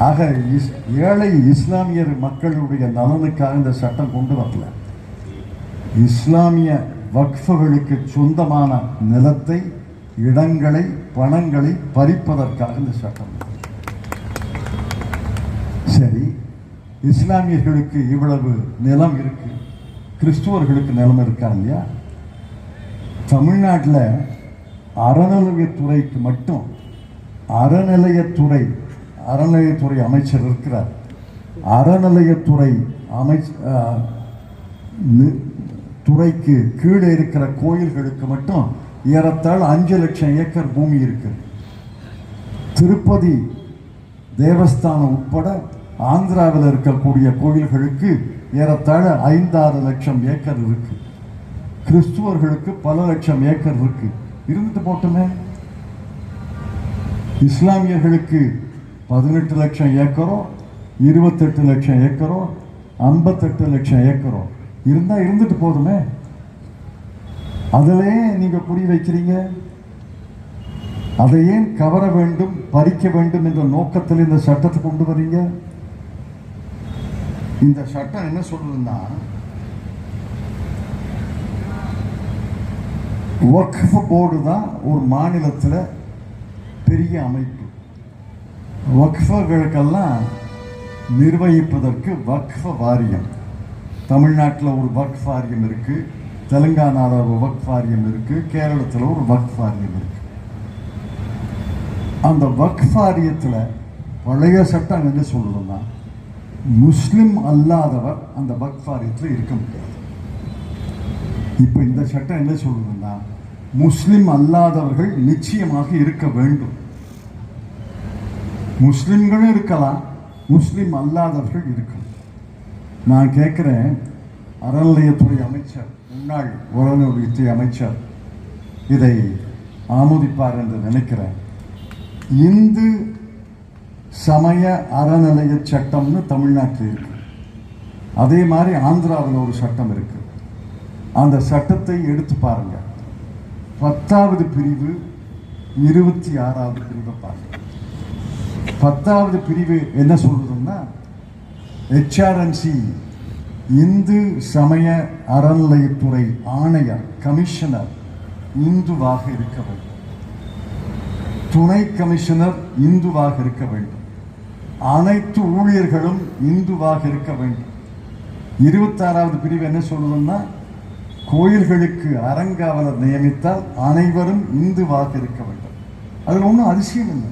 ஆக ஏழை இஸ்லாமியர் மக்களுடைய நலனுக்காக இந்த சட்டம் கொண்டு வரல. இஸ்லாமிய வக்ஃபுகளுக்கு சொந்தமான நிலத்தை, இடங்களை, பணங்களை பறிப்பதற்காக இந்த சட்டம். சரி, இஸ்லாமியர்களுக்கு இவ்வளவு நிலம் இருக்கு, கிறிஸ்துவர்களுக்கு நிலம் இருக்கா இல்லையா? தமிழ்நாட்டில் அறநிலையத்துறைக்கு மட்டும் அறநிலையத்துறை அமைச்சர் இருக்கிறார். அறநிலையத்துறை துறைக்கு கீழே இருக்கிற கோயில்களுக்கு மட்டும் ஏறத்தாழ 5 லட்சம் ஏக்கர் பூமி இருக்கு. திருப்பதி தேவஸ்தானம் உட்பட ஆந்திராவில் இருக்கக்கூடிய கோயில்களுக்கு ஏறத்தாழ 5-6 லட்சம் ஏக்கர் இருக்கு. கிறிஸ்துவர்களுக்கு பல லட்சம் ஏக்கர் இருக்கு. இருந்துட்டு போட்டுமே. இஸ்லாமியர்களுக்கு 18 லட்சம் ஏக்கரோ, 28 லட்சம் ஏக்கரோ, 58 லட்சம் ஏக்கரோ இருந்தா இருந்துட்டு போதுமே. அதிலே நீங்க புரி வைக்கிறீங்க. அதை ஏன் கவர வேண்டும், பறிக்க வேண்டும் என்ற நோக்கத்தில் இந்த சட்டத்தை கொண்டு வரீங்க? இந்த சட்டம் என்ன சொல்றதுன்னா, வக்ஃப் போர்டு தான் ஒரு மாநிலத்தில் பெரிய அமைப்பு. வக்ஃபுகளுக்கெல்லாம் நிர்வகிப்பதற்கு வக்ஃப் வாரியம். தமிழ்நாட்டில் ஒரு வக்ஃப் வாரியம் இருக்கு, தெலுங்கானாவில் ஒரு வக்ஃப் வாரியம் இருக்கு, கேரளத்தில் ஒரு வக்ஃப் வாரியம் இருக்கு. அந்த வக்ஃப் வாரியத்தில் பழைய சட்டம் என்ன சொல்றதுன்னா, முஸ்லிம் அல்லாதவர் அந்த வக்ஃப் வாரியத்தில் இருக்க முடியாது. இப்போ இந்த சட்டம் என்ன சொல்றதுன்னா, முஸ்லிம் அல்லாதவர்கள் நிச்சயமாக இருக்க வேண்டும். முஸ்லிம்களும் இருக்கலாம், முஸ்லிம் அல்லாதவர்கள் இருக்கலாம். நான் கேட்குறேன், அறநிலையத்துறை அமைச்சர், முன்னாள் உளவுத்துறை அமைச்சர் இதை ஆமோதிப்பார் என்று நினைக்கிறேன். இந்து சமய அறநிலைய சட்டம்னு தமிழ்நாட்டில் இருக்கு. அதே மாதிரி ஆந்திராவில் ஒரு சட்டம் இருக்கு. அந்த சட்டத்தை எடுத்து பாருங்க. 10வது பிரிவு 26வது பிரிவை பாருங்க. 10வது பிரிவு என்ன சொல்றதுன்னா, HRNC இந்து சமய அறநிலையத்துறை ஆணையர், கமிஷனர் இந்துவாக இருக்க வேண்டும். துணை கமிஷனர் இந்துவாக இருக்க வேண்டும். அனைத்து ஊழியர்களும் இந்துவாக இருக்க வேண்டும். 26வது பிரிவு என்ன சொல்றதுன்னா, கோயில்களுக்கு அறங்காவலர் நியமித்தால் அனைவரும் இந்துவாக இருக்க வேண்டும். அதில் ஒன்றும் அதிசயம் இல்லை.